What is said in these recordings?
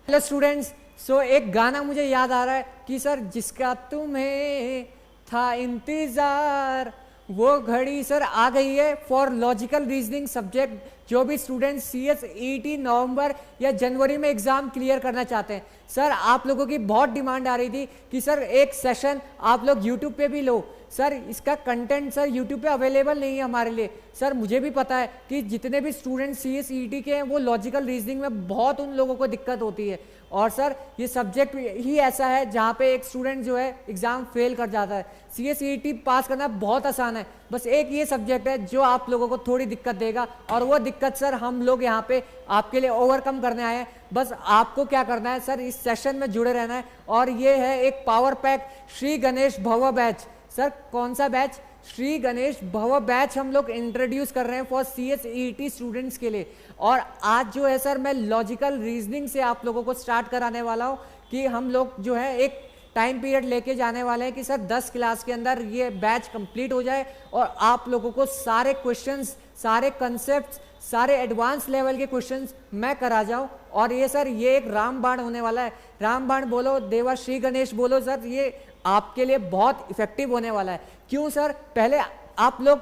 Hello students. सो एक गाना मुझे याद आ रहा है कि सर जिसका तुम्हें था इंतज़ार वो घड़ी सर आ गई है फॉर लॉजिकल रीजनिंग सब्जेक्ट। जो भी स्टूडेंट CSET नवंबर या जनवरी में एग्ज़ाम क्लियर करना चाहते हैं, सर आप लोगों की बहुत डिमांड आ रही थी कि सर एक सेशन आप लोग यूट्यूब पे भी लो। सर इसका कंटेंट सर यूट्यूब पे अवेलेबल नहीं है हमारे लिए। सर मुझे भी पता है कि जितने भी स्टूडेंट CSET के हैं वो लॉजिकल रीजनिंग में बहुत उन लोगों को दिक्कत होती है, और सर ये सब्जेक्ट ही ऐसा है जहाँ पे एक स्टूडेंट जो है एग्ज़ाम फेल कर जाता है। CSET पास करना बहुत आसान है, बस एक ये सब्जेक्ट है जो आप लोगों को थोड़ी दिक्कत देगा, और वो दिक्कत सर हम लोग यहाँ पे आपके लिए ओवरकम करने आए हैं। बस आपको क्या करना है सर, इस सेशन में जुड़े रहना है। और ये है एक पावर पैक श्री गणेश भव बैच। सर कौन सा बैच? श्री गणेश भव बैच हम लोग इंट्रोड्यूस कर रहे हैं फॉर CSET स्टूडेंट्स के लिए। और आज जो है सर मैं लॉजिकल रीजनिंग से आप लोगों को स्टार्ट कराने वाला हूँ कि हम लोग जो है एक टाइम पीरियड लेके जाने वाले हैं कि सर 10 क्लास के अंदर ये बैच कंप्लीट हो जाए और आप लोगों को सारे क्वेश्चंस, सारे कंसेप्ट, सारे एडवांस लेवल के क्वेश्चंस मैं करा जाऊं। और ये सर ये एक रामबाण होने वाला है। रामबाण बोलो, देवा श्री गणेश बोलो, सर ये आपके लिए बहुत इफेक्टिव होने वाला है। क्यों सर? पहले आप लोग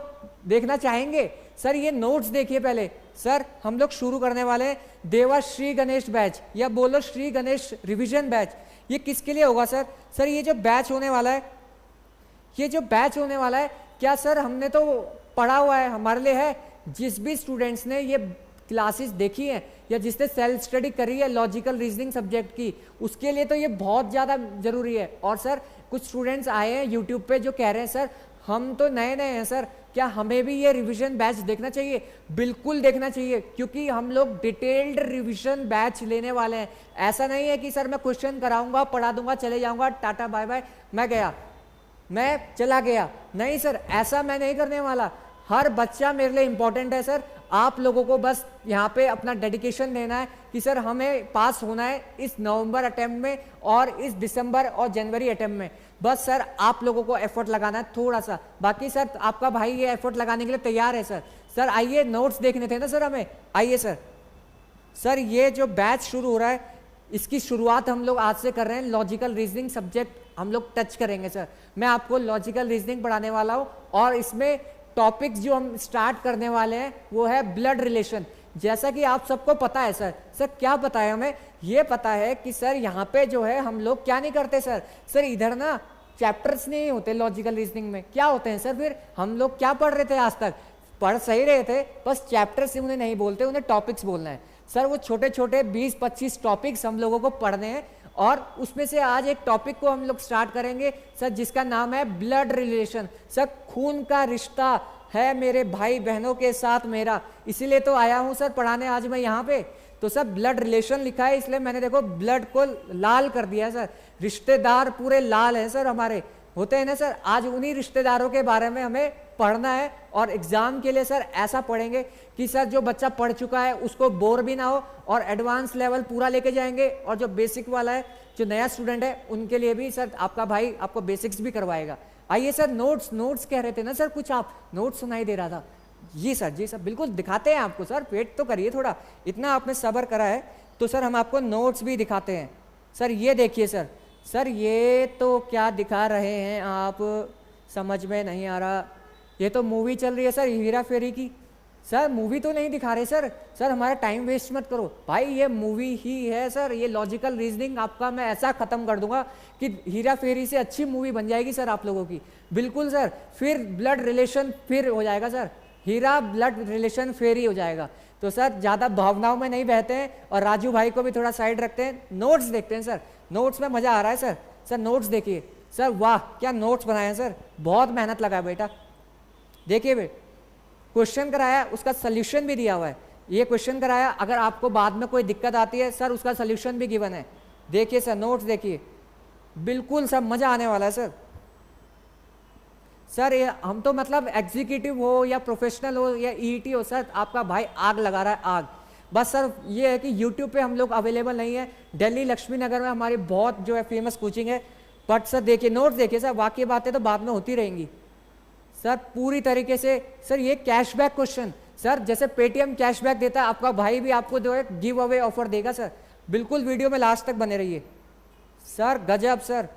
देखना चाहेंगे सर ये नोट्स देखिए पहले। सर हम लोग शुरू करने वाले हैं देवा श्री गणेश बैच, या बोलो श्री गणेश रिवीजन बैच। ये किसके लिए होगा सर? सर ये जो बैच होने वाला है, ये जो बैच होने वाला है, क्या सर हमने तो पढ़ा हुआ है, हमारे लिए है। जिस भी स्टूडेंट्स ने ये क्लासेस देखी हैं या जिसने सेल्फ स्टडी करी है लॉजिकल रीजनिंग सब्जेक्ट की, उसके लिए तो ये बहुत ज़्यादा ज़रूरी है। और सर कुछ स्टूडेंट्स आए हैं यूट्यूब पे जो कह रहे हैं सर हम तो नए नए हैं सर, क्या हमें भी ये रिवीजन बैच देखना चाहिए? बिल्कुल देखना चाहिए, क्योंकि हम लोग डिटेल्ड रिवीजन बैच लेने वाले हैं। ऐसा नहीं है कि सर मैं क्वेश्चन कराऊंगा, पढ़ा दूंगा, चले जाऊंगा, टाटा बाय बाय, मैं गया, मैं चला गया। नहीं सर, ऐसा मैं नहीं करने वाला। हर बच्चा मेरे लिए इंपॉर्टेंट है सर। आप लोगों को बस यहाँ पे अपना डेडिकेशन देना है कि सर हमें पास होना है इस नवंबर अटेम्प्ट में और इस दिसंबर और जनवरी अटेम्प्ट में। बस सर आप लोगों को एफर्ट लगाना है थोड़ा सा। बाकी सर आपका भाई ये एफर्ट लगाने के लिए तैयार है सर। सर आइए, नोट्स देखने थे ना सर हमें, आइए सर। सर ये जो बैच शुरू हो रहा है इसकी शुरुआत हम लोग आज से कर रहे हैं। लॉजिकल रीजनिंग सब्जेक्ट हम लोग टच करेंगे सर। मैं आपको लॉजिकल रीजनिंग पढ़ाने वाला हूँ, और इसमें टॉपिक्स जो हम स्टार्ट करने वाले हैं वो है ब्लड रिलेशन। जैसा कि आप सबको पता है सर। सर क्या पता है हमें? ये पता है कि सर यहाँ पे जो है हम लोग क्या नहीं करते सर। सर इधर ना चैप्टर्स नहीं होते लॉजिकल रीजनिंग में, क्या होते हैं सर? फिर हम लोग क्या पढ़ रहे थे आज तक? पढ़ सही रहे थे, बस चैप्टर्स उन्हें नहीं बोलते, उन्हें टॉपिक्स बोलना है सर। वो छोटे छोटे 20-25 टॉपिक्स हम लोगों को पढ़ने हैं, और उसमें से आज एक टॉपिक को हम लोग स्टार्ट करेंगे सर जिसका नाम है ब्लड रिलेशन। सर खून का रिश्ता है मेरे भाई बहनों के साथ मेरा, इसीलिए तो आया हूं सर पढ़ाने आज मैं यहाँ पे। तो सर ब्लड रिलेशन लिखा है, इसलिए मैंने देखो ब्लड को लाल कर दिया सर। रिश्तेदार पूरे लाल हैं सर हमारे, होते हैं ना सर। आज उन्हीं रिश्तेदारों के बारे में हमें पढ़ना है, और एग्जाम के लिए सर ऐसा पढ़ेंगे कि सर जो बच्चा पढ़ चुका है उसको बोर भी ना हो, और एडवांस लेवल पूरा लेके जाएंगे। और जो बेसिक वाला है, जो नया स्टूडेंट है, उनके लिए भी सर आपका भाई आपको बेसिक्स भी करवाएगा। आइए सर, नोट्स कह रहे थे ना सर कुछ, आप नोट्स सुनाई दे रहा था। जी सर, जी सर, बिल्कुल दिखाते हैं आपको सर। वेट तो करिए थोड़ा, इतना आपने सब्र करा है तो सर हम आपको नोट्स भी दिखाते हैं। सर ये देखिए सर। सर ये तो क्या दिखा रहे हैं आप, समझ में नहीं आ रहा। ये तो मूवी चल रही है सर, हीरा फेरी की। सर मूवी तो नहीं दिखा रहे सर। सर हमारा टाइम वेस्ट मत करो भाई, ये मूवी ही है सर। ये लॉजिकल रीजनिंग आपका मैं ऐसा खत्म कर दूंगा कि हीरा फेरी से अच्छी मूवी बन जाएगी सर आप लोगों की। बिल्कुल सर, फिर ब्लड रिलेशन फिर हो जाएगा सर, हीरा ब्लड रिलेशन फेरी हो जाएगा। तो सर ज़्यादा भावनाओं में नहीं बहते हैं, और राजू भाई को भी थोड़ा साइड रखते हैं। नोट्स देखते हैं सर, नोट्स में मज़ा आ रहा है सर। सर नोट्स देखिए सर, वाह क्या नोट्स बनाए हैं सर, बहुत मेहनत लगा है बेटा। देखिए बेटा, क्वेश्चन कराया, उसका सल्यूशन भी दिया हुआ है। ये क्वेश्चन कराया, अगर आपको बाद में कोई दिक्कत आती है सर उसका सल्यूशन भी गिवन है। देखिए सर नोट्स देखिए, बिल्कुल सब मज़ा आने वाला है सर। सर ये हम तो मतलब एग्जीक्यूटिव हो या प्रोफेशनल हो या ईईटी हो सर, आपका भाई आग लगा रहा है आग। बस सर ये है कि यूट्यूब पे हम लोग अवेलेबल नहीं है। दिल्ली लक्ष्मी नगर में हमारी बहुत जो है फेमस कोचिंग है। बट सर देखिए नोट्स देखिए सर, वाकई बातें तो बाद में होती रहेंगी सर पूरी तरीके से। सर ये कैशबैक क्वेश्चन, सर जैसे पेटीएम कैशबैक देता है, आपका भाई भी आपको जो है गिव अवे ऑफर देगा सर। बिल्कुल वीडियो में लास्ट तक बने रहिए सर। गजब सर।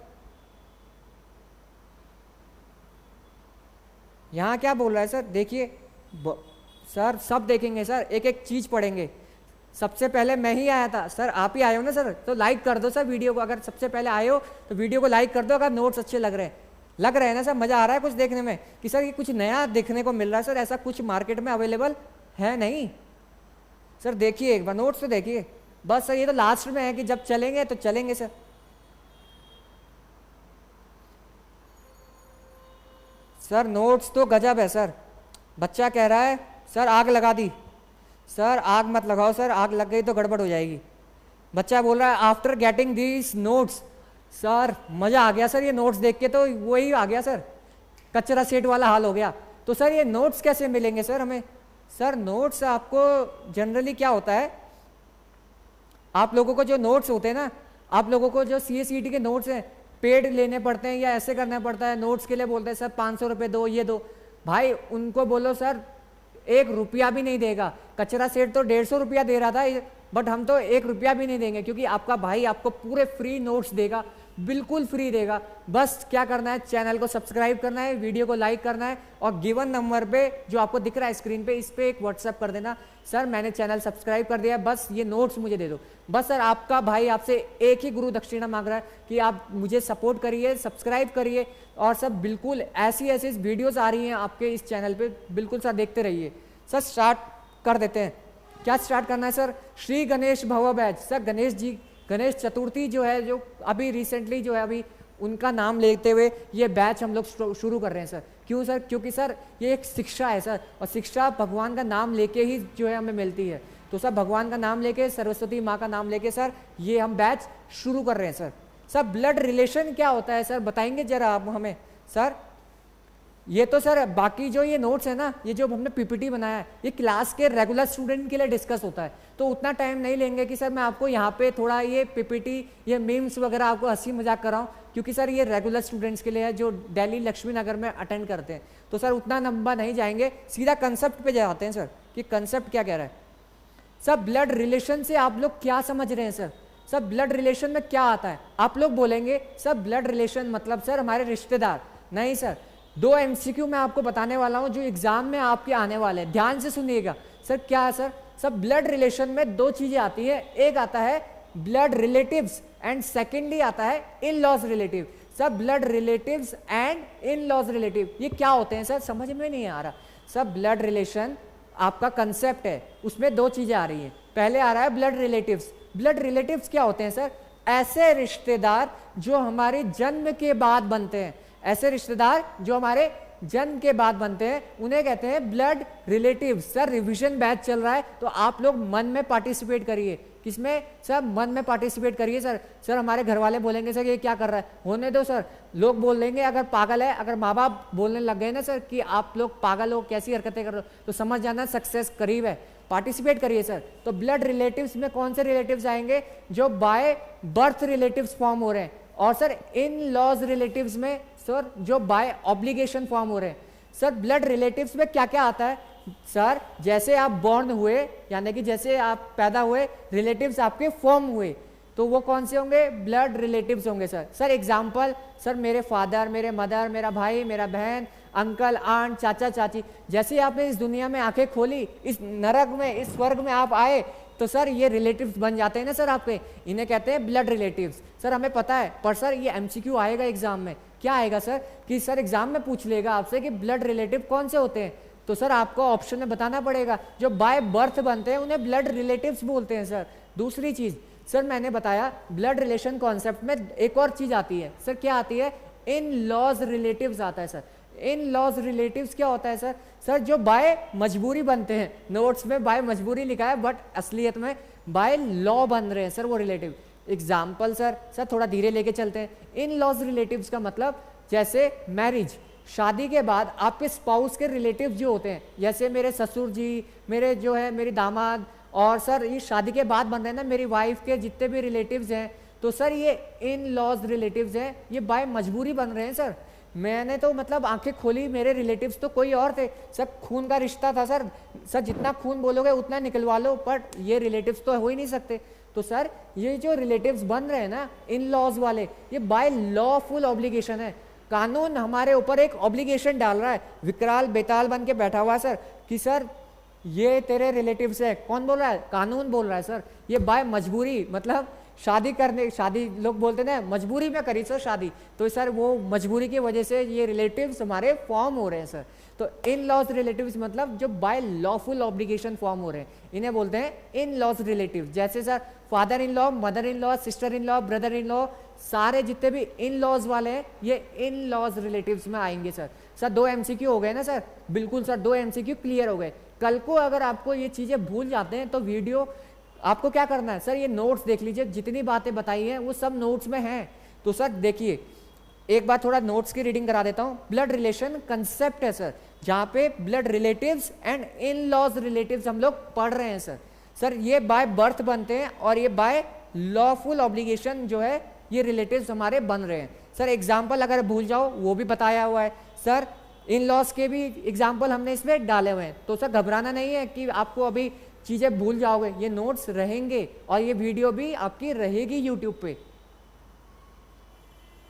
यहाँ क्या बोल रहा है सर, देखिए सर सब देखेंगे सर, एक एक चीज पढ़ेंगे। सबसे पहले मैं ही आया था सर, आप ही आए हो ना सर, तो लाइक कर दो सर वीडियो को। अगर सबसे पहले आए हो तो वीडियो को लाइक कर दो, अगर नोट्स अच्छे लग रहे हैं ना सर, मजा आ रहा है कुछ देखने में कि सर ये कुछ नया देखने को मिल रहा है सर, ऐसा कुछ मार्केट में अवेलेबल है नहीं सर। देखिए एक बार नोट्स तो देखिए बस सर, ये तो लास्ट में है कि जब चलेंगे तो चलेंगे सर। सर नोट्स तो गजब है सर। बच्चा कह रहा है सर आग लगा दी। सर आग मत लगाओ सर, आग लग गई तो गड़बड़ हो जाएगी। बच्चा बोल रहा है after getting these notes, sir मजा आ गया सर ये नोट्स देख के, तो वही आ गया सर, कचरा सेट वाला हाल हो गया। तो सर ये नोट्स कैसे मिलेंगे सर हमें? सर नोट्स आपको जनरली क्या होता है, आप लोगों को जो नोट्स होते हैं ना, आप लोगों को जो CA-CET के नोट्स हैं पेड लेने पड़ते हैं या ऐसे करना पड़ता है, नोट्स के लिए बोलते हैं सर 500 रुपये दो, ये दो। भाई उनको बोलो सर 1 रुपया भी नहीं देगा। कचरा सेट तो 150 रुपया दे रहा था, बट हम तो 1 रुपया भी नहीं देंगे, क्योंकि आपका भाई आपको पूरे फ्री नोट्स देगा, बिल्कुल फ्री देगा। बस क्या करना है, चैनल को सब्सक्राइब करना है, वीडियो को लाइक करना है, और गिवन नंबर पे जो आपको दिख रहा है स्क्रीन पे, इस पे एक व्हाट्सएप कर देना, सर मैंने चैनल सब्सक्राइब कर दिया, बस ये नोट्स मुझे दे दो। बस सर आपका भाई आपसे एक ही गुरु दक्षिणा मांग रहा है कि आप मुझे सपोर्ट करिए, सब्सक्राइब करिए, और सब बिल्कुल ऐसी ऐसी वीडियोज़ आ रही हैं आपके इस चैनल पर, बिल्कुल सर देखते रहिए। सर स्टार्ट कर देते हैं। क्या स्टार्ट करना है सर? श्री गणेश भव बैच। सर गणेश जी, गणेश चतुर्थी जो है, जो अभी रिसेंटली जो है, अभी उनका नाम लेते हुए ये बैच हम लोग शुरू कर रहे हैं सर। क्यों सर? क्योंकि सर ये एक शिक्षा है सर, और शिक्षा भगवान का नाम लेके ही जो है हमें मिलती है। तो सर भगवान का नाम लेके, सरस्वती माँ का नाम लेके सर ये हम बैच शुरू कर रहे हैं सर। सर ब्लड रिलेशन क्या होता है सर, बताएंगे जरा आप हमें सर? ये तो सर बाकी जो ये नोट्स है ना, ये जो हमने PPT बनाया है, ये क्लास के रेगुलर स्टूडेंट के लिए डिस्कस होता है, तो उतना टाइम नहीं लेंगे कि सर मैं आपको यहाँ पे थोड़ा ये PPT, ये मीम्स वगैरह आपको हंसी मजाक कराऊँ, क्योंकि सर ये रेगुलर स्टूडेंट्स के लिए है जो दिल्ली लक्ष्मी नगर में अटेंड करते हैं। तो सर उतना लंबा नहीं जाएंगे, सीधा कंसेप्ट पे जाते हैं सर कि कंसेप्ट क्या कह रहा है। सर ब्लड रिलेशन से आप लोग क्या समझ रहे हैं सर? सर ब्लड रिलेशन में क्या आता है? आप लोग बोलेंगे सर ब्लड रिलेशन मतलब सर हमारे रिश्तेदार। नहीं सर, 2 MCQ मैं आपको बताने वाला हूं जो एग्जाम में आपके आने वाले हैं, ध्यान से सुनिएगा। सर क्या है सर? सर ब्लड रिलेशन में 2 चीजें आती है, एक आता है ब्लड रिलेटिव्स एंड सेकेंडली आता है in laws relative. Sir blood relatives and in laws relative ये क्या होते हैं सर? समझ में नहीं आ रहा। सर ब्लड रिलेशन आपका कंसेप्ट है, उसमें 2 चीजें आ रही हैं। पहले आ रहा है ब्लड रिलेटिव्स। ब्लड रिलेटिव्स क्या होते हैं सर? ऐसे रिश्तेदार जो हमारे जन्म के बाद बनते हैं, ऐसे रिश्तेदार जो हमारे जन्म के बाद बनते हैं, उन्हें कहते हैं blood relative. Sir revision batch चल रहा है, तो आप लोग मन में पार्टिसिपेट करिए। किसमें सर? मन में पार्टिसिपेट करिए सर। सर हमारे घर वाले बोलेंगे सर ये क्या कर रहा है, होने दो सर। लोग बोल देंगे अगर पागल है, अगर माँ बाप बोलने लग गए ना सर कि आप लोग पागल हो, कैसी हरकतें कर रहे हो, तो समझ जाना सक्सेस करीब है। पार्टिसिपेट करिए सर। तो ब्लड रिलेटिव्स में कौन से रिलेटिव्स आएंगे? जो बाय बर्थ रिलेटिव्स फॉर्म हो रहे हैं। और सर इन लॉज रिलेटिव्स में सर जो बाय ऑब्लिगेशन फॉर्म हो रहे हैं। सर ब्लड रिलेटिव्स में क्या क्या आता है सर? जैसे आप बॉर्न हुए, यानी कि जैसे आप पैदा हुए, रिलेटिव्स आपके फॉर्म हुए, तो वो कौन से होंगे? ब्लड रिलेटिव्स होंगे सर। सर एग्जाम्पल, सर मेरे फादर, मेरे मदर, मेरा भाई, मेरा बहन, अंकल, आंट, चाचा, चाची। जैसे आपने इस दुनिया में आंखें खोली, इस नरक में, इस स्वर्ग में आप आए, तो सर ये रिलेटिव्स बन जाते हैं ना सर आपके, इन्हें कहते हैं ब्लड रिलेटिव्स। सर हमें पता है, पर सर ये MCQ आएगा एग्जाम में। क्या आएगा सर? कि सर एग्जाम में पूछ लेगा आपसे कि ब्लड रिलेटिव कौन से होते हैं, तो सर आपको ऑप्शन में बताना पड़ेगा। जो बाय बर्थ बनते हैं उन्हें ब्लड रिलेटिव्स बोलते हैं सर। दूसरी चीज सर मैंने बताया, ब्लड रिलेशन कॉन्सेप्ट में एक और चीज आती है सर। क्या आती है? इन लॉज रिलेटिव्स आता है सर। इन लॉज रिलेटिव्स क्या होता है सर? सर जो बाय मजबूरी बनते हैं, नोट्स में बाय मजबूरी लिखा है, बट असलियत में बाय लॉ बन रहे हैं सर वो रिलेटिव। एग्जाम्पल सर थोड़ा धीरे लेके चलते हैं। इन लॉज रिलेटिव्स का मतलब जैसे मैरिज, शादी के बाद आपके स्पाउस के रिलेटिव जो होते हैं, जैसे मेरे ससुर जी, मेरे जो है मेरी दामाद, और सर ये शादी के बाद बन रहे हैं ना मेरी वाइफ के जितने भी रिलेटिव्स हैं, तो सर ये इन लॉज रिलेटिव्स हैं, ये बाय मजबूरी बन रहे हैं सर। मैंने तो मतलब आंखें खोली, मेरे रिलेटिव्स तो कोई और थे, सब खून का रिश्ता था सर। सर जितना खून बोलोगे उतना निकलवा लो, बट ये रिलेटिव्स तो हो ही नहीं सकते। तो सर ये जो रिलेटिव्स बन रहे हैं ना इन लॉज वाले, ये बाय लॉफुल ऑब्लिगेशन है। कानून हमारे ऊपर एक ऑब्लिगेशन डाल रहा है, विकराल बेताल बन के बैठा हुआ है सर कि सर ये तेरे रिलेटिव्स है। कौन बोल रहा है? कानून बोल रहा है सर। ये बाय मजबूरी, मतलब शादी लोग बोलते ना मजबूरी में करी सर शादी, तो सर वो मजबूरी की वजह से ये रिलेटिव्स हमारे फॉर्म हो रहे हैं सर। तो इन लॉज रिलेटिव्स मतलब जो बाय लॉफुल ऑब्लिगेशन फॉर्म हो रहे हैं, इन्हें बोलते हैं इन लॉज रिलेटिव्स। जैसे sir father in law, mother in law, sister in law, brother in law, सारे जितने भी इन लॉज वाले हैं ये इन लॉज रिलेटिव्स में आएंगे सर। सर 2 MCQ हो गए ना सर? बिल्कुल सर 2 MCQ क्लियर हो गए। कल को अगर आपको ये चीजें भूल जाते हैं तो वीडियो आपको क्या करना है सर, ये नोट्स देख लीजिए, जितनी बातें बताई हैं वो सब नोट्स में हैं। तो सर देखिए एक बार थोड़ा नोट्स की रीडिंग करा देता हूँ। ब्लड रिलेशन कंसेप्ट है सर, जहाँ पे blood relatives and in laws relatives हम लोग पढ़ रहे हैं सर। सर ये बाय बर्थ बनते हैं और ये बाय लॉफुल ऑब्लिगेशन जो है ये रिलेटिव्स हमारे बन रहे हैं सर। एग्जाम्पल अगर भूल जाओ वो भी बताया हुआ है सर, इन लॉज के भी एग्जाम्पल हमने इसमें डाले हुए हैं। तो सर घबराना नहीं है कि आपको अभी चीजें भूल जाओगे, ये नोट्स रहेंगे और ये वीडियो भी आपकी रहेगी यूट्यूब पे।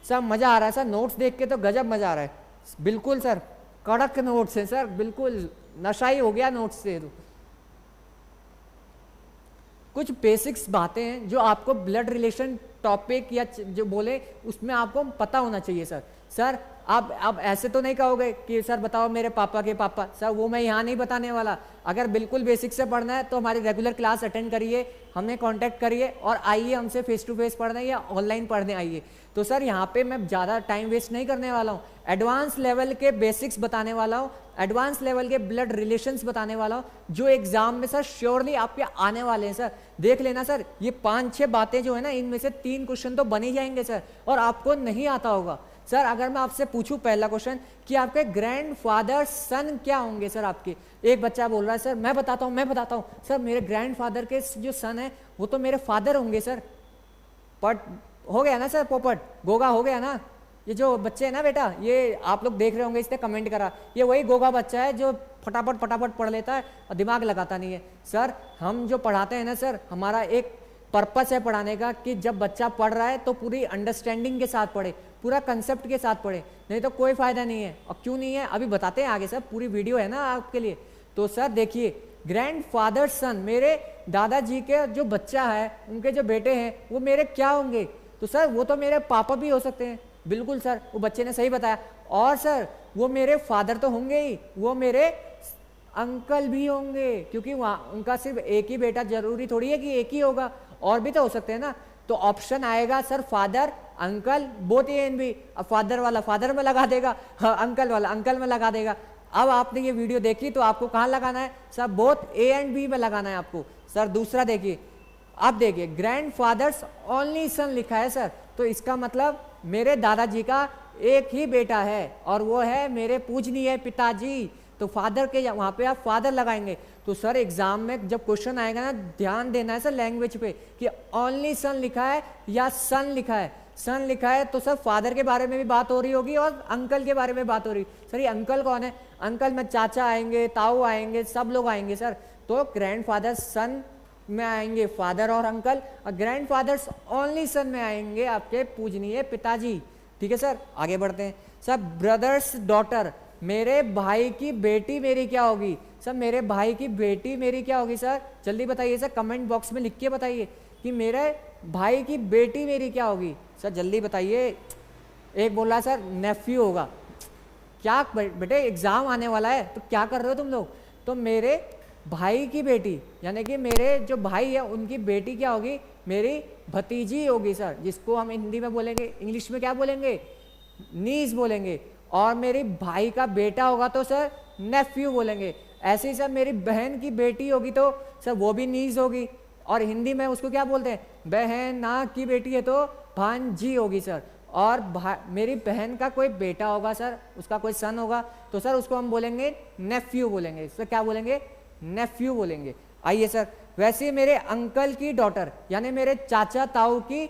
सर मजा आ रहा है सर, नोट्स देख के तो गजब मजा आ रहा है। बिल्कुल सर कड़क नोट्स है सर, बिल्कुल नशा ही हो गया नोट्स से। तो कुछ बेसिक्स बातें हैं जो आपको ब्लड रिलेशन टॉपिक या जो बोले उसमें आपको पता होना चाहिए सर। सर आप ऐसे तो नहीं कहोगे कि सर बताओ मेरे पापा के पापा, सर वो मैं यहाँ नहीं बताने वाला। अगर बिल्कुल बेसिक से पढ़ना है तो हमारी रेगुलर क्लास अटेंड करिए, हमें कांटेक्ट करिए और आइए हमसे फेस टू फेस पढ़ने या ऑनलाइन पढ़ने आइए। तो सर यहाँ पे मैं ज़्यादा टाइम वेस्ट नहीं करने वाला हूँ, एडवांस लेवल के बेसिक्स बताने वाला हूँ, एडवांस लेवल के ब्लड रिलेशंस बताने वाला हूँ जो एग्जाम में सर श्योरली आपके आने वाले हैं सर। देख लेना सर, ये 5-6 बातें जो है ना इनमें से 3 क्वेश्चन तो बन ही जाएंगे सर, और आपको नहीं आता होगा। सर अगर मैं आपसे पूछूं पहला क्वेश्चन कि आपके ग्रैंडफादर सन क्या होंगे सर आपके, एक बच्चा बोल रहा है सर मैं बताता हूँ सर मेरे ग्रैंडफादर के जो सन है वो तो मेरे फादर होंगे सर। पट हो गया ना सर, पोपट गोगा हो गया ना। ये जो बच्चे हैं ना बेटा, ये आप लोग देख रहे होंगे, इसने कमेंट करा, ये वही गोगा बच्चा है जो फटाफट पढ़ लेता है और दिमाग लगाता नहीं है। सर हम जो पढ़ाते हैं ना सर, हमारा एक पर्पस है पढ़ाने का कि जब बच्चा पढ़ रहा है तो पूरी अंडरस्टैंडिंग के साथ पढ़े, पूरा कंसेप्ट के साथ पढ़े, नहीं तो कोई फायदा नहीं है। और क्यों नहीं है अभी बताते हैं आगे सर, पूरी वीडियो है ना आपके लिए। तो सर देखिए ग्रैंडफादर सन, मेरे दादाजी के जो बच्चा है उनके जो बेटे हैं वो मेरे क्या होंगे? तो सर वो तो मेरे पापा भी हो सकते हैं। बिल्कुल सर, वो बच्चे ने सही बताया। और सर वो मेरे फादर तो होंगे ही, वो मेरे अंकल भी होंगे, क्योंकि वहाँ उनका सिर्फ एक ही बेटा, जरूरी थोड़ी है कि एक ही होगा, और भी तो हो सकते हैं ना। तो ऑप्शन आएगा sir father uncle both A and B. अब फादर वाला फादर में लगा देगा, हाँ, अंकल वाला अंकल में लगा देगा। अब आपने ये वीडियो देखी तो आपको कहाँ लगाना है sir? Both A and B में लगाना है आपको। सर दूसरा देखिए, अब देखिए ग्रैंडफादर्स ओनली सन लिखा है सर, तो इसका मतलब मेरे दादाजी का एक ही बेटा है और वो है मेरे पूजनीय पिताजी। तो फादर के वहाँ पे आप फादर लगाएंगे। तो सर एग्जाम में जब क्वेश्चन आएगा ना, ध्यान देना है सर लैंग्वेज पे कि ओनली सन लिखा है या सन लिखा है। सन लिखा है तो सर फादर के बारे में भी बात हो रही होगी और अंकल के बारे में बात हो रही। सर ये अंकल कौन है? अंकल में चाचा आएंगे, ताऊ आएंगे, सब लोग आएंगे सर। तो ग्रैंडफादर सन में आएंगे फादर और अंकल, और ग्रैंडफादर्स ओनली सन में आएंगे आपके पूजनीय पिताजी। ठीक है सर, आगे बढ़ते हैं। सर ब्रदर्स डॉटर, मेरे भाई की बेटी मेरी क्या होगी? सर मेरे भाई की बेटी मेरी क्या होगी सर? जल्दी बताइए सर, कमेंट बॉक्स में लिख के बताइए कि मेरे भाई की बेटी मेरी क्या होगी। सर जल्दी बताइए। एक बोल रहा सर नेफ्यू होगा। क्या बेटे एग्जाम आने वाला है तो क्या कर रहे हो तुम लोग? तो मेरे भाई की बेटी यानी कि मेरे जो भाई है उनकी बेटी क्या होगी? मेरी भतीजी होगी सर, जिसको हम हिंदी में बोलेंगे, इंग्लिश में क्या बोलेंगे? नीस बोलेंगे। और मेरी भाई का बेटा होगा तो सर नेफ्यू बोलेंगे। ऐसे ही सर मेरी बहन की बेटी होगी तो सर वो भी नीस होगी, और हिंदी में उसको क्या बोलते हैं? बहन ना की बेटी है तो भांजी होगी सर। और मेरी बहन का कोई बेटा होगा सर, उसका कोई सन होगा तो सर उसको हम बोलेंगे नेफ्यू बोलेंगे। सर क्या बोलेंगे? नेफ्यू बोलेंगे। आइए सर, वैसे मेरे अंकल की डॉटर यानी मेरे चाचा ताऊ की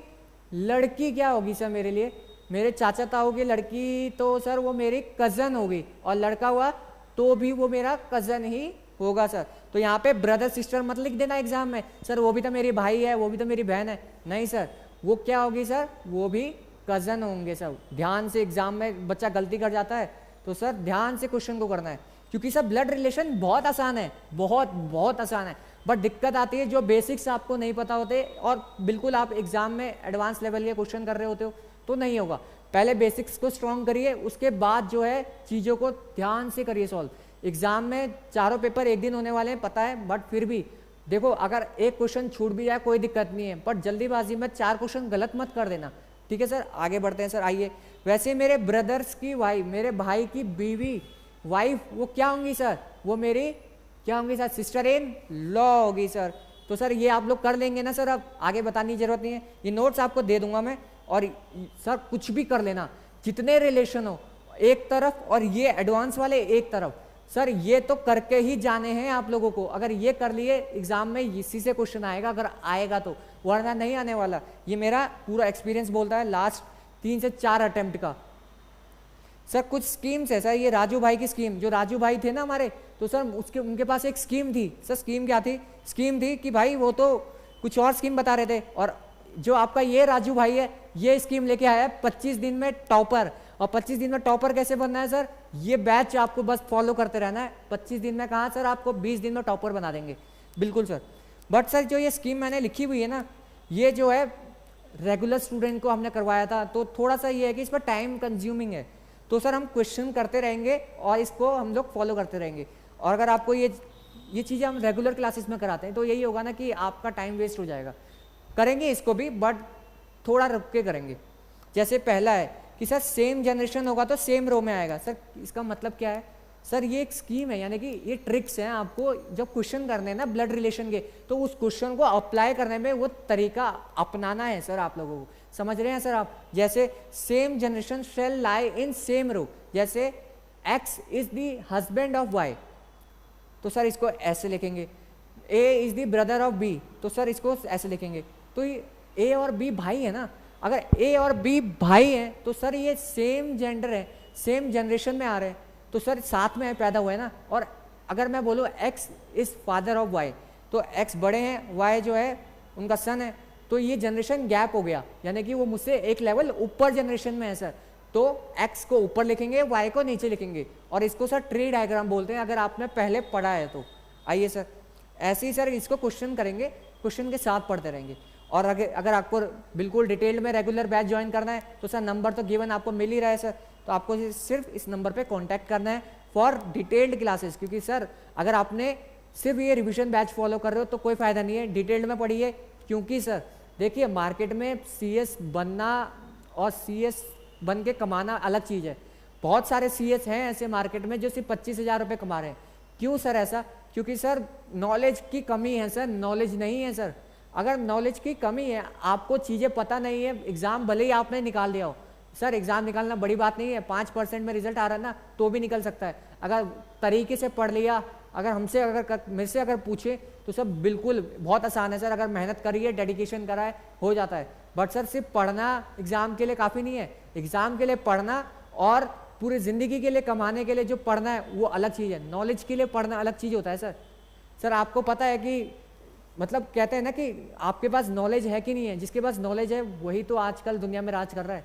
लड़की क्या होगी सर मेरे लिए? मेरे चाचा ताऊ की लड़की तो सर वो मेरी कज़न होगी, और लड़का हुआ तो भी वो मेरा कज़न ही होगा सर। तो यहाँ पे ब्रदर सिस्टर मत लिख देना एग्जाम में, सर वो भी तो मेरी भाई है, वो भी तो मेरी बहन है, नहीं सर, वो क्या होगी सर, वो भी कजन होंगे सब। ध्यान से एग्जाम में बच्चा गलती कर जाता है तो सर ध्यान से क्वेश्चन को करना है, क्योंकि सर ब्लड रिलेशन बहुत आसान है, बहुत बहुत आसान है, बट दिक्कत आती है जो बेसिक्स आपको नहीं पता होते और बिल्कुल आप एग्जाम में एडवांस लेवल के क्वेश्चन कर रहे होते हो तो नहीं होगा। पहले बेसिक्स को स्ट्रॉन्ग करिए, उसके बाद जो है चीज़ों को ध्यान से करिए सॉल्व। एग्जाम में चारों पेपर एक दिन होने वाले हैं पता है, बट फिर भी देखो अगर एक क्वेश्चन छूट भी जाए कोई दिक्कत नहीं है, बट जल्दीबाजी में 4 क्वेश्चन गलत मत कर देना, ठीक है सर। आगे बढ़ते हैं सर, आइए। वैसे मेरे ब्रदर्स की वाइफ, मेरे भाई की बीवी वाइफ, वो क्या होंगी सर, वो मेरी क्या होंगी सर, सिस्टर इन लॉ होगी सर। तो सर ये आप लोग कर लेंगे ना सर, अब आगे बताने की जरूरत नहीं है, ये नोट्स आपको दे दूंगा मैं। और सर कुछ भी कर लेना, जितने रिलेशन हो एक तरफ और ये एडवांस वाले एक तरफ, सर ये तो करके ही जाने हैं आप लोगों को। अगर ये कर लिए एग्जाम में इसी से क्वेश्चन आएगा, अगर आएगा तो, वरना नहीं आने वाला। ये मेरा पूरा एक्सपीरियंस बोलता है लास्ट 3 से 4 अटेम्प्ट का। सर कुछ स्कीम्स है सर, ये राजू भाई की स्कीम, जो राजू भाई थे ना हमारे, तो सर उसके उनके पास एक स्कीम थी सर। स्कीम क्या थी, स्कीम थी कि भाई वो तो कुछ और स्कीम बता रहे थे, और जो आपका ये राजू भाई है ये स्कीम लेके आया है 25 दिन में टॉपर। और 25 दिन में टॉपर कैसे बनना है सर, ये बैच आपको बस फॉलो करते रहना है। 25 दिन में कहाँ सर, आपको 20 दिन में टॉपर बना देंगे, बिल्कुल सर। बट सर जो ये स्कीम मैंने लिखी हुई है ना, ये जो है रेगुलर स्टूडेंट को हमने करवाया था, तो थोड़ा सा ये है कि इस पर टाइम कंज्यूमिंग है। तो सर हम क्वेश्चन करते रहेंगे और इसको हम लोग फॉलो करते रहेंगे। और अगर आपको ये चीज़ें हम रेगुलर क्लासेस में कराते हैं तो यही होगा ना कि आपका टाइम वेस्ट हो जाएगा। करेंगे इसको भी, बट थोड़ा रुक के करेंगे। जैसे पहला है कि सर सेम जनरेशन होगा तो सेम रो में आएगा। सर इसका मतलब क्या है सर, ये एक स्कीम है, यानी कि ये ट्रिक्स हैं आपको जब क्वेश्चन करने हैं ना ब्लड रिलेशन के, तो उस क्वेश्चन को अप्लाई करने में वो तरीका अपनाना है सर आप लोगों को। समझ रहे हैं सर आप? जैसे same generation shall lie in same row, जैसे X is the husband of Y, तो सर इसको ऐसे लिखेंगे। A is the brother of B, तो सर इसको ऐसे लिखेंगे। तो ये ए और बी भाई है ना, अगर ए और बी भाई हैं तो सर ये सेम जेंडर है, सेम जनरेशन में आ रहे हैं, तो सर साथ में पैदा हुए ना। और अगर मैं बोलूँ X is father of Y, तो एक्स बड़े हैं, वाई जो है उनका सन है, तो ये जनरेशन गैप हो गया, यानी कि वो मुझसे एक लेवल ऊपर जनरेशन में है सर। तो एक्स को ऊपर लिखेंगे, वाई को नीचे लिखेंगे, और इसको सर ट्री डायग्राम बोलते हैं, अगर आपने पहले पढ़ा है तो। आइए सर, ऐसे ही सर इसको क्वेश्चन करेंगे, क्वेश्चन के साथ पढ़ते रहेंगे। और अगर आपको बिल्कुल डिटेल्ड में रेगुलर बैच ज्वाइन करना है तो सर नंबर तो गिवन आपको मिल ही रहा है सर, तो आपको सिर्फ इस नंबर पे कांटेक्ट करना है फॉर डिटेल्ड क्लासेस। क्योंकि सर अगर आपने सिर्फ ये रिवीजन बैच फॉलो कर रहे हो तो कोई फ़ायदा नहीं है, डिटेल्ड में पढ़िए। क्योंकि सर देखिए मार्केट में CS बनना और CS बन के कमाना अलग चीज़ है। बहुत सारे CS हैं ऐसे मार्केट में जो सिर्फ 25,000 रुपये कमा रहे हैं। क्यों सर ऐसा? क्योंकि सर नॉलेज की कमी है सर, नॉलेज नहीं है सर। अगर नॉलेज की कमी है, आपको चीज़ें पता नहीं है, एग्ज़ाम भले ही आपने निकाल दिया हो सर, एग्ज़ाम निकालना बड़ी बात नहीं है, 5% में रिजल्ट आ रहा है ना तो भी निकल सकता है। अगर तरीके से पढ़ लिया, अगर मेरे से अगर पूछे तो सब बिल्कुल बहुत आसान है सर, अगर मेहनत करिए, डेडिकेशन कराए, हो जाता है। बट सर सिर्फ पढ़ना एग्ज़ाम के लिए काफ़ी नहीं है, एग्ज़ाम के लिए पढ़ना और पूरी ज़िंदगी के लिए कमाने के लिए जो पढ़ना है वो अलग चीज़ है। नॉलेज के लिए पढ़ना अलग चीज़ होता है सर। सर आपको पता है कि मतलब कहते हैं ना कि आपके पास नॉलेज है कि नहीं है, जिसके पास नॉलेज है वही तो आजकल दुनिया में राज कर रहा है,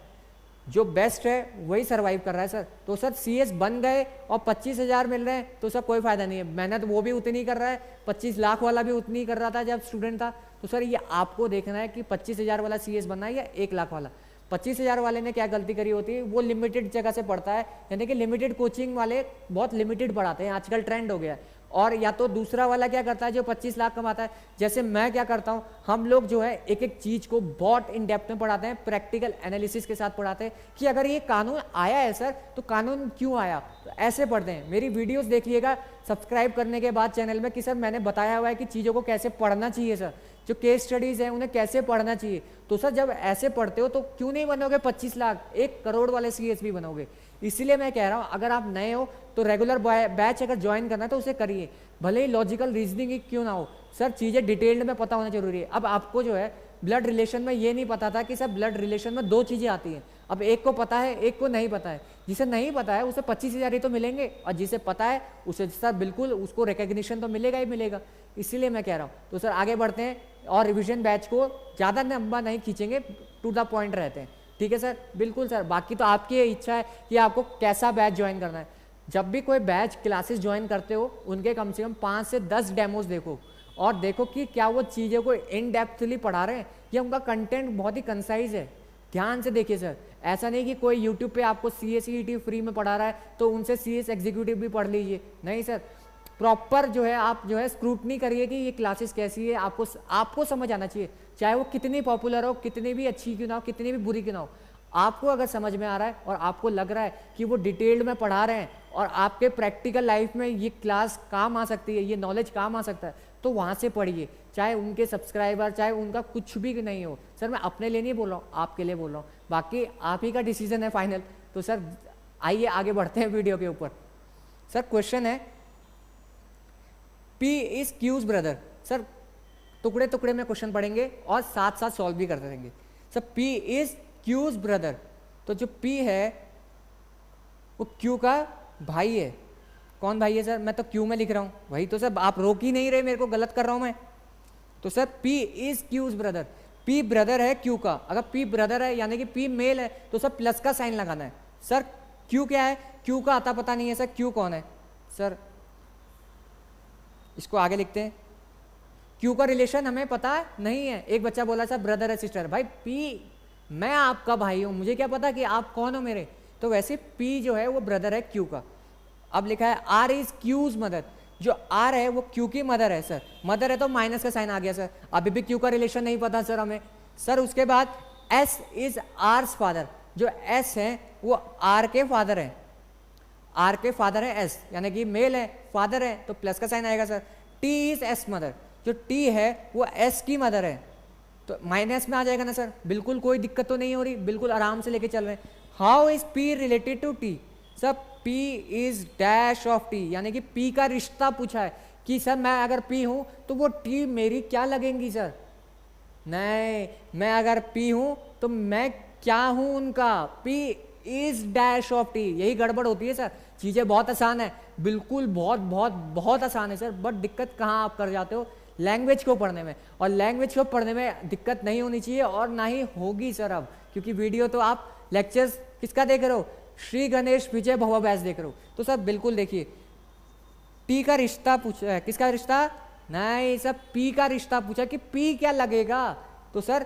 जो बेस्ट है वही सरवाइव कर रहा है सर। तो सर CS बन गए और 25,000 मिल रहे हैं तो सर कोई फ़ायदा नहीं है, मेहनत वो भी उतनी कर रहा है, 25 लाख वाला भी उतनी कर रहा था जब स्टूडेंट था। तो सर ये आपको देखना है कि 25,000 वाला CS बनना है या 1 लाख वाला। 25,000 वाले ने क्या गलती करी होती है, वो लिमिटेड जगह से पढ़ता है, यानी कि लिमिटेड कोचिंग वाले बहुत लिमिटेड पढ़ाते हैं, आजकल ट्रेंड हो गया है। और या तो दूसरा वाला क्या करता है जो 25 लाख कमाता है, जैसे मैं क्या करता हूँ, हम लोग जो है एक एक चीज़ को बहुत इन डेप्थ में पढ़ाते हैं, प्रैक्टिकल एनालिसिस के साथ पढ़ाते हैं कि अगर ये कानून आया है सर तो कानून क्यों आया, तो ऐसे पढ़ते हैं। मेरी वीडियोस देखिएगा सब्सक्राइब करने के बाद चैनल में कि सर मैंने बताया हुआ है कि चीज़ों को कैसे पढ़ना चाहिए सर, जो केस स्टडीज़ हैं उन्हें कैसे पढ़ना चाहिए। तो सर जब ऐसे पढ़ते हो तो क्यों नहीं बनोगे 25 लाख, 1 करोड़ वाले CS भी बनोगे। इसीलिए मैं कह रहा हूँ अगर आप नए हो तो रेगुलर बैच अगर ज्वाइन करना है तो उसे करिए, भले ही लॉजिकल रीजनिंग ही क्यों ना हो सर, चीज़ें डिटेल्ड में पता होना जरूरी है। अब आपको जो है ब्लड रिलेशन में ये नहीं पता था कि सर ब्लड रिलेशन में 2 चीज़ें आती हैं, अब एक को पता है, एक को नहीं पता है। जिसे नहीं पता है उसे 25,000 ही तो मिलेंगे, और जिसे पता है उसे सर बिल्कुल उसको रिकग्निशन तो मिलेगा ही मिलेगा। इसीलिए मैं कह रहा हूँ। तो सर आगे बढ़ते हैं, और रिविजन बैच को ज़्यादा लंबा नहीं खींचेंगे, टू द पॉइंट रहते हैं, ठीक है सर। बिल्कुल सर, बाकी तो आपकी इच्छा है कि आपको कैसा बैच ज्वाइन करना है। जब भी कोई बैच क्लासेस ज्वाइन करते हो, उनके कम से कम 5 से 10 डेमोज देखो, और देखो कि क्या वो चीज़ें को इन डेप्थली पढ़ा रहे हैं या उनका कंटेंट बहुत ही कंसाइज है। ध्यान से देखिए सर, ऐसा नहीं कि कोई यूट्यूब पे आपको CA CET फ्री में पढ़ा रहा है तो उनसे CS एग्जीक्यूटिव भी पढ़ लीजिए, नहीं सर। प्रॉपर जो है आप जो है स्क्रूटनी करिए कि ये क्लासेस कैसी है, आपको समझ आना चाहिए, चाहे वो कितनी पॉपुलर हो, कितनी भी अच्छी क्यों ना हो, कितनी भी बुरी क्यों ना हो। आपको अगर समझ में आ रहा है और आपको लग रहा है कि वो डिटेल्ड में पढ़ा रहे हैं और आपके प्रैक्टिकल लाइफ में ये क्लास काम आ सकती है, ये नॉलेज काम आ सकता है, तो वहाँ से पढ़िए, चाहे उनके सब्सक्राइबर, चाहे उनका कुछ भी नहीं हो। सर मैं अपने लिए नहीं बोल रहा हूँ, आपके लिए बोल रहा हूँ, बाकी आप ही का डिसीजन है फाइनल। तो सर आइए आगे बढ़ते हैं वीडियो के ऊपर। सर क्वेश्चन है, P is Q's brother. Sir टुकड़े टुकड़े में क्वेश्चन पढ़ेंगे और साथ साथ सॉल्व भी करते रहेंगे। Sir P is Q's brother, तो जो P है वो Q का भाई है। कौन भाई है सर? मैं तो Q में लिख रहा हूँ, वही तो सर, आप रोक ही नहीं रहे मेरे को, गलत कर रहा हूँ मैं। तो sir P is Q's brother, P brother है Q का। अगर P ब्रदर है यानी कि P मेल है तो सर प्लस का साइन लगाना है। सर Q क्या है? Q का आता पता नहीं है सर, Q कौन है सर? इसको आगे लिखते हैं। Q का रिलेशन हमें पता नहीं है। एक बच्चा बोला सर ब्रदर है सिस्टर, भाई P मैं आपका भाई हूं, मुझे क्या पता कि आप कौन हो मेरे। तो वैसे P जो है वो ब्रदर है Q का। अब लिखा है R इज Q's मदर, जो R है वो Q की मदर है। सर मदर है तो माइनस का साइन आ गया सर, अभी भी Q का रिलेशन नहीं पता सर हमें। सर उसके बाद S इज R's फादर, जो S है वो R के फादर है, R के फादर है S, यानी कि मेल है, फादर है, तो प्लस का साइन आएगा sir. T is S mother, जो T है वो S की मदर है, तो माइनस में आ जाएगा ना सर। बिल्कुल कोई दिक्कत तो नहीं हो रही, बिल्कुल आराम से लेके चल रहे हैं। How is P related to T? Sir P is dash of T, यानी कि P का रिश्ता पूछा है कि सर मैं अगर P हूं तो वो T मेरी क्या लगेंगी सर? नहीं, मैं अगर P हूं तो मैं क्या हूं उनका? P is dash of T, यही गड़बड़ होती है सर। चीजें बहुत आसान है, बिल्कुल बहुत बहुत बहुत आसान है सर, बट दिक्कत कहाँ आप कर जाते हो? लैंग्वेज को पढ़ने में, और लैंग्वेज को पढ़ने में दिक्कत नहीं होनी चाहिए और ना ही होगी सर अब, क्योंकि वीडियो तो आप लेक्चर्स किसका देख रहे हो? श्री गणेश विजय भवा बैच देख रहे हो। तो सर बिल्कुल देखिए, P का रिश्ता पूछा है, किसका रिश्ता? नहीं सर, P का रिश्ता पूछा कि P क्या लगेगा। तो सर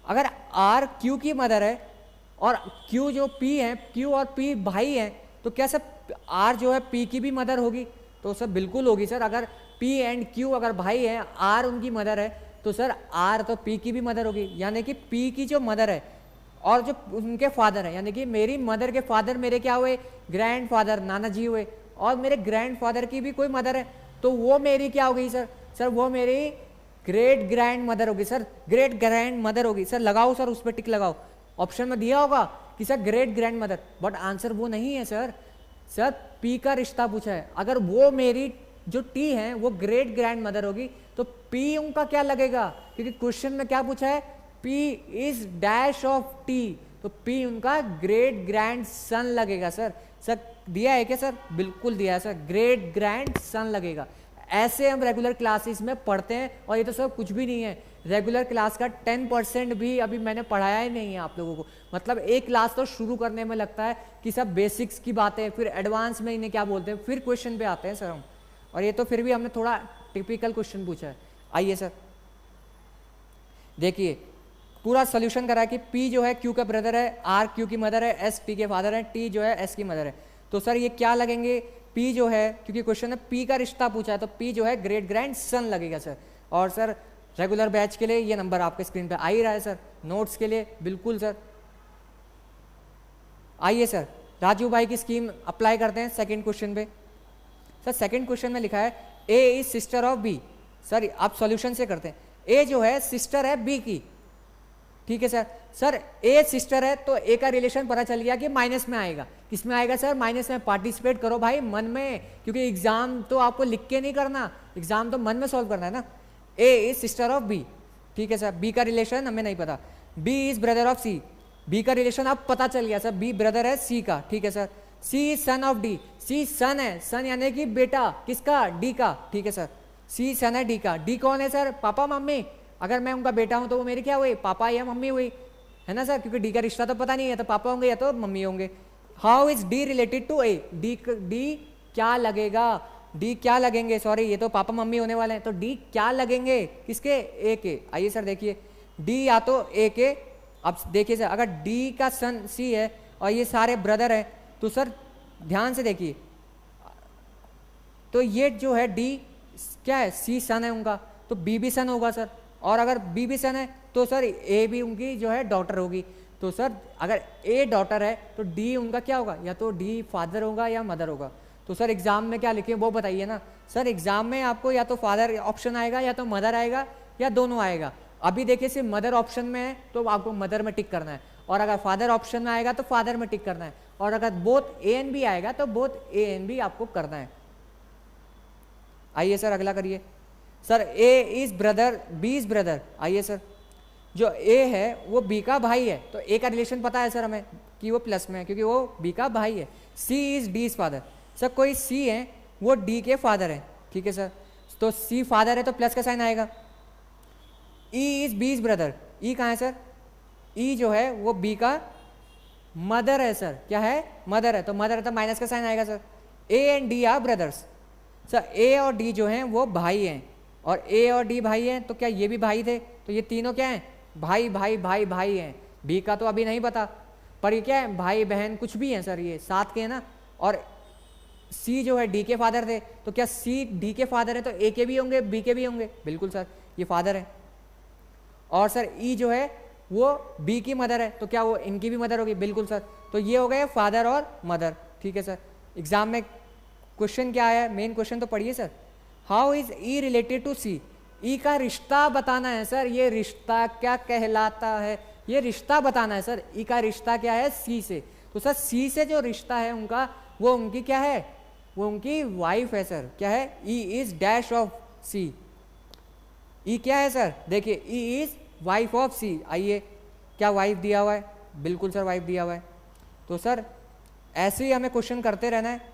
अगर R Q की मदर है और Q जो P है, Q और P भाई है, तो क्या सर R जो है P की भी मदर होगी? तो सर बिल्कुल होगी सर। अगर P एंड Q अगर भाई है, R उनकी मदर है, तो सर R तो P की भी मदर होगी, यानी कि P की जो मदर है और जो उनके फादर है, यानी कि मेरी मदर के फादर मेरे क्या हुए? ग्रैंड फादर, नाना जी हुए, और मेरे ग्रैंड फादर की भी कोई मदर है, तो वो मेरी क्या होगी सर? सर वो मेरी ग्रेट ग्रैंड मदर होगी सर, ग्रेट ग्रैंड मदर होगी सर। लगाओ सर, उस पर टिक लगाओ। ऑप्शन में दिया होगा कि sir great grand mother, but answer वो नहीं है सर। सर P का रिश्ता पूछा है, अगर वो मेरी जो T है वो ग्रेट ग्रैंड मदर होगी तो P उनका क्या लगेगा? क्योंकि क्वेश्चन में क्या पूछा है? P is dash of T, तो P उनका ग्रेट ग्रैंड सन लगेगा सर। सर दिया है क्या सर? बिल्कुल दिया है सर, ग्रेट ग्रैंड सन लगेगा। ऐसे हम रेगुलर क्लासेस में पढ़ते हैं, और ये तो सब कुछ भी नहीं है। रेगुलर क्लास का 10% भी अभी मैंने पढ़ाया ही नहीं है आप लोगों को। मतलब एक क्लास तो शुरू करने में लगता है कि सब बेसिक्स की बातें, फिर एडवांस में इन्हें क्या बोलते हैं, फिर क्वेश्चन पे आते हैं सर हम। और ये तो फिर भी हमने थोड़ा टिपिकल क्वेश्चन पूछा है। आइए सर देखिए, पूरा सोल्यूशन करा है कि P जो है Q का ब्रदर है, R Q की मदर है, S P के फादर है, T जो है S की मदर है। तो सर ये क्या लगेंगे? P जो है, क्योंकि क्वेश्चन है P का रिश्ता पूछा है, तो P जो है ग्रेट ग्रैंड सन लगेगा सर। और सर रेगुलर बैच के लिए ये नंबर आपके स्क्रीन पे आ ही रहा है सर, नोट्स के लिए बिल्कुल सर। आइए सर राजू भाई की स्कीम अप्लाई करते हैं सेकंड क्वेश्चन पे। सर सेकंड क्वेश्चन में लिखा है A is sister of B। Sir आप सॉल्यूशन से करते हैं। A जो है सिस्टर है B की, ठीक है सर। सर A सिस्टर है तो A का रिलेशन पता चल गया कि माइनस में आएगा। किस में आएगा सर? माइनस में। पार्टिसिपेट करो भाई मन में, क्योंकि एग्जाम तो आपको लिख के नहीं करना, एग्जाम तो मन में सॉल्व करना है ना। A is sister of B, ठीक है सर। B का रिलेशन हमें नहीं पता। B is brother of C, B का रिलेशन अब पता चल गया सर, बी ब्रदर है सी का, ठीक है sir. C is son of D, C son है, सन यानी कि बेटा किसका, डी का, ठीक है सर। सी सन है डी का, डी कौन है सर, पापा मम्मी। अगर मैं उनका बेटा हूं तो वो मेरी क्या हुई, पापा या मम्मी हुई, है ना सर, क्योंकि डी का रिश्ता तो पता नहीं है, तो पापा होंगे या तो मम्मी होंगे। How is D related to A, D क्या लगेगा, डी क्या लगेंगे, सॉरी ये तो पापा मम्मी होने वाले हैं, तो डी क्या लगेंगे किसके, ए के। आइए सर देखिए, डी या तो ए के, अब देखिए सर अगर डी का सन सी है और ये सारे ब्रदर हैं, तो सर ध्यान से देखिए, तो ये जो है डी क्या है, सी सन है उनका, तो बी भी सन होगा सर। और अगर बी भी सन है तो सर ए भी उनकी जो है डॉटर होगी। तो सर अगर ए डॉटर है तो डी उनका क्या होगा, या तो डी फादर होगा या मदर होगा। तो सर एग्जाम में क्या लिखे वो बताइए ना सर, एग्जाम में आपको या तो फादर ऑप्शन आएगा या तो मदर आएगा या दोनों आएगा। अभी देखिए सिर्फ मदर ऑप्शन में है तो आपको मदर में टिक करना है, और अगर फादर ऑप्शन में आएगा तो फादर में टिक करना है, और अगर बोथ ए एंड बी आएगा तो बोथ ए एंड बी आपको करना है। आइए सर अगला करिए sir, A is brother B is brother. आइए सर, जो ए है वो बी का भाई है, तो ए का रिलेशन पता है सर हमें कि वो प्लस में है क्योंकि वो बी का भाई है। C is D is father, sir कोई सी है वो डी के फादर है, ठीक है सर, तो सी फादर है तो प्लस का साइन आएगा। E is B is brother, E कहाँ है सर, ई जो है वो बी का मदर है सर, क्या है मदर है, तो मदर है तो माइनस का साइन आएगा sir. A and D are brothers, sir A और डी जो हैं वो भाई हैं, और ए और डी भाई हैं तो क्या ये भी भाई थे, तो ये तीनों क्या हैं, भाई भाई भाई भाई हैं। बी का तो अभी नहीं पता, पर ये क्या है भाई बहन कुछ भी हैं सर, ये साथ के हैं ना। और सी जो है डी के फादर थे, तो क्या सी डी के फादर है तो ए के भी होंगे बी के भी होंगे, बिल्कुल सर ये फादर है। और सर ई जो है वो बी की मदर है, तो क्या वो इनकी भी मदर होगी, बिल्कुल सर। तो ये हो गए फादर और मदर, ठीक है सर। एग्जाम में क्वेश्चन क्या है, मेन क्वेश्चन तो पढ़िए sir, how is E related to C, E का रिश्ता बताना है सर, ये रिश्ता क्या कहलाता है, ये रिश्ता बताना है सर। ई का रिश्ता क्या है सी से, तो सर सी से जो रिश्ता है उनका वो उनकी क्या है, वो उनकी वाइफ है सर, क्या है, ई इज डैश ऑफ सी। ई क्या है सर, देखिए ई इज वाइफ ऑफ सी। आइए क्या वाइफ दिया हुआ है, बिल्कुल सर वाइफ दिया हुआ है। तो सर ऐसे ही हमें क्वेश्चन करते रहना है।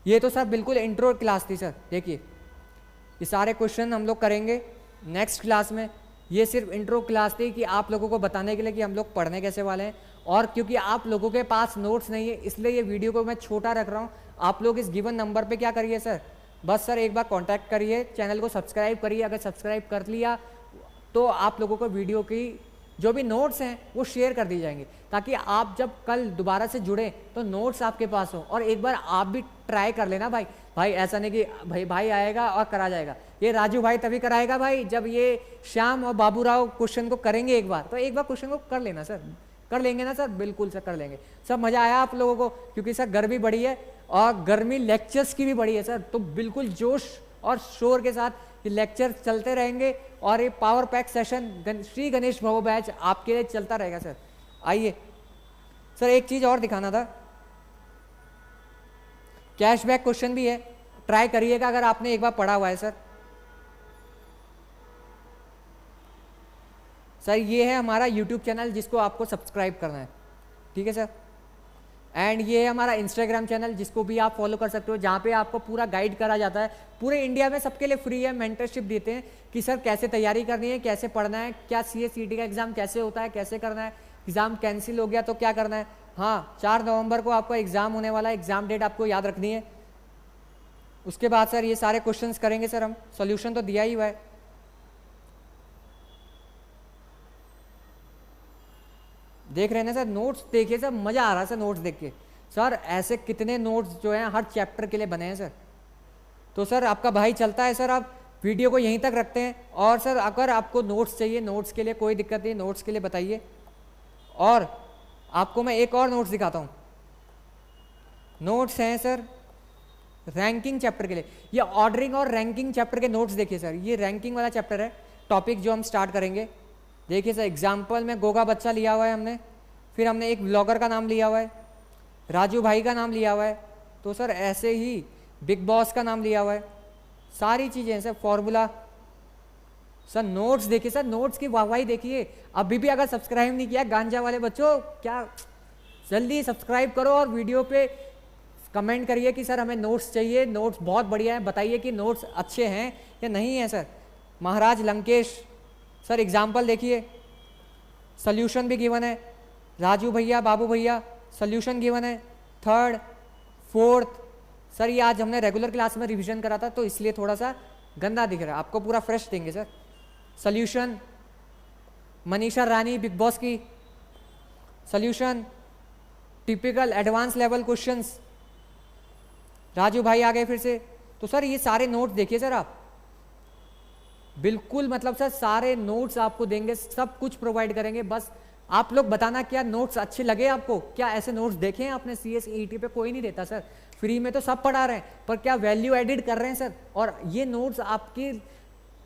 ये तो सर बिल्कुल इंट्रो क्लास थी सर, देखिए ये सारे क्वेश्चन हम लोग करेंगे नेक्स्ट क्लास में। ये सिर्फ इंट्रो क्लास थी कि आप लोगों को बताने के लिए कि हम लोग पढ़ने कैसे वाले हैं, और क्योंकि आप लोगों के पास नोट्स नहीं है इसलिए ये वीडियो को मैं छोटा रख रहा हूँ। आप लोग इस गिवन नंबर पे क्या करिए सर, बस सर एक बार कांटेक्ट करिए, चैनल को सब्सक्राइब करिए। अगर सब्सक्राइब कर लिया तो आप लोगों को वीडियो की जो भी नोट्स हैं वो शेयर कर दिए जाएंगे, ताकि आप जब कल दोबारा से जुड़े तो नोट्स आपके पास हो। और एक बार आप भी ट्राई कर लेना भाई, भाई ऐसा नहीं कि भाई आएगा और करा जाएगा, ये राजू भाई तभी कराएगा भाई जब ये श्याम और बाबू राव क्वेश्चन को करेंगे एक बार, तो एक बार क्वेश्चन को कर लेना सर, कर लेंगे ना सर, बिल्कुल सर कर लेंगे। सब मज़ा आया आप लोगों को, क्योंकि सर गर्मी बढ़ी है और गर्मी लेक्चर्स की भी बढ़ी है सर, तो बिल्कुल जोश और शोर के साथ ये लेक्चर चलते रहेंगे, और ये power pack session Shri Ganesh भव बैच आपके लिए चलता रहेगा सर। आइए सर एक चीज़ और दिखाना था, कैशबैक क्वेश्चन भी है, ट्राई करिएगा अगर आपने एक बार पढ़ा हुआ है सर। सर ये है हमारा यूट्यूब चैनल जिसको आपको सब्सक्राइब करना है, ठीक है सर। एंड ये है हमारा इंस्टाग्राम चैनल जिसको भी आप फॉलो कर सकते हो, जहाँ पे आपको पूरा गाइड करा जाता है, पूरे इंडिया में सबके लिए फ्री है, मेंटरशिप देते हैं कि सर कैसे तैयारी करनी है, कैसे पढ़ना है, क्या CA CT का एग्ज़ाम कैसे होता है, कैसे करना है, एग्ज़ाम कैंसिल हो गया तो क्या करना है। हाँ 4 नवंबर को आपका एग्ज़ाम होने वाला है, एग्ज़ाम डेट आपको याद रखनी है। उसके बाद सर ये सारे क्वेश्चंस करेंगे सर हम, सॉल्यूशन तो दिया ही हुआ है। देख रहे हैं ना सर नोट्स, देखिए सर मज़ा आ रहा है सर नोट्स देख के। सर ऐसे कितने नोट्स जो हैं हर चैप्टर के लिए बने हैं सर। तो सर आपका भाई चलता है सर, आप वीडियो को यहीं तक रखते हैं, और सर अगर आपको नोट्स चाहिए, नोट्स के लिए कोई दिक्कत नहीं, नोट्स के लिए बताइए। और आपको मैं एक और नोट्स दिखाता हूँ, नोट्स हैं सर रैंकिंग चैप्टर के लिए, ये ऑर्डरिंग और रैंकिंग चैप्टर के नोट्स देखिए सर, ये रैंकिंग वाला चैप्टर है, टॉपिक जो हम स्टार्ट करेंगे। देखिए सर एग्जाम्पल में गोगा बच्चा लिया हुआ है हमने, फिर हमने एक ब्लॉगर का नाम लिया हुआ है, राजू भाई का नाम लिया हुआ है, तो सर ऐसे ही बिग बॉस का नाम लिया हुआ है, सारी चीज़ें सर, फॉर्मूला सर नोट्स देखिए सर, नोट्स की वाहवाही देखिए। अभी भी अगर सब्सक्राइब नहीं किया गांजा वाले बच्चों, क्या जल्दी सब्सक्राइब करो और वीडियो पे कमेंट करिए कि सर हमें नोट्स चाहिए, नोट्स बहुत बढ़िया है, बताइए कि नोट्स अच्छे हैं या नहीं है सर। महाराज लंकेश सर एग्जाम्पल देखिए, सोल्यूशन भी गिवन है। राजू भैया, बाबू भैया सोल्यूशन गिवन है। थर्ड, फोर्थ, सर ये आज हमने रेगुलर क्लास में रिवीजन करा था तो इसलिए थोड़ा सा गंदा दिख रहा है, आपको पूरा फ्रेश देंगे sir. Solution Manisha Rani big boss की, solution typical advance level questions, Raju भाई आ गए फिर से। तो सर ये सारे नोट्स देखिए सर आप, बिल्कुल मतलब सर सारे नोट्स आपको देंगे, सब कुछ प्रोवाइड करेंगे। बस आप लोग बताना क्या नोट्स अच्छे लगे आपको, क्या ऐसे नोट्स देखे हैं आपने CSET पे? कोई नहीं देता सर, फ्री में तो सब पढ़ा रहे हैं, पर क्या वैल्यू एडिड कर रहे हैं सर? और ये नोट्स आपकी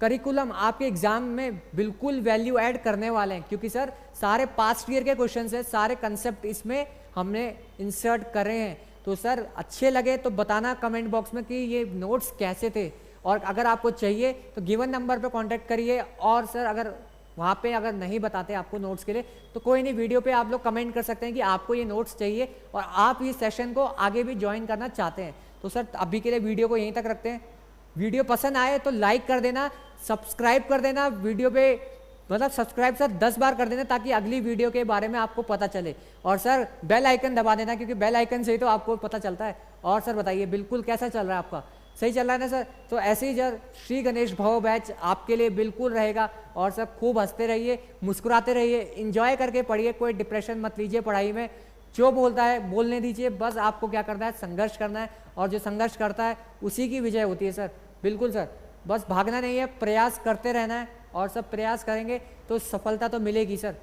करिकुलम, आपके एग्जाम में बिल्कुल वैल्यू ऐड करने वाले हैं, क्योंकि सर सारे पास्ट ईयर के क्वेश्चन है, सारे कंसेप्ट इसमें हमने इंसर्ट करे हैं। तो सर अच्छे लगे तो बताना कमेंट बॉक्स में कि ये नोट्स कैसे थे, और अगर आपको चाहिए तो गिवन नंबर पे कांटेक्ट करिए। और सर अगर वहाँ पे अगर नहीं बताते आपको नोट्स के लिए तो कोई नहीं, वीडियो पे आप लोग कमेंट कर सकते हैं कि आपको ये नोट्स चाहिए और आप इस सेशन को आगे भी ज्वाइन करना चाहते हैं। तो सर अभी के लिए वीडियो को यहीं तक रखते हैं। वीडियो पसंद आए तो लाइक कर देना, सब्सक्राइब कर देना वीडियो पे, मतलब सब्सक्राइब सर 10 बार कर देना ताकि अगली वीडियो के बारे में आपको पता चले। और सर बेल आइकन दबा देना, क्योंकि बेल आइकन से ही तो आपको पता चलता है। और सर बताइए बिल्कुल कैसा चल रहा है आपका, सही चल रहा है ना सर? तो ऐसे ही सर श्री गणेश भव बैच आपके लिए बिल्कुल रहेगा। और सर खूब हंसते रहिए, मुस्कुराते रहिए, इंजॉय करके पढ़िए, कोई डिप्रेशन मत लीजिए पढ़ाई में। जो बोलता है बोलने दीजिए, बस आपको क्या करना है, संघर्ष करना है, और जो संघर्ष करता है उसी की विजय होती है सर। बिल्कुल सर, बस भागना नहीं है, प्रयास करते रहना है, और सब प्रयास करेंगे तो सफलता तो मिलेगी सर।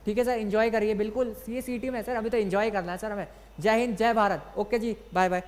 ठीक है सर, एंजॉय करिए बिल्कुल। CSET में सर अभी तो एंजॉय करना है सर हमें। जय हिंद, जय भारत। ओके जी, बाय बाय।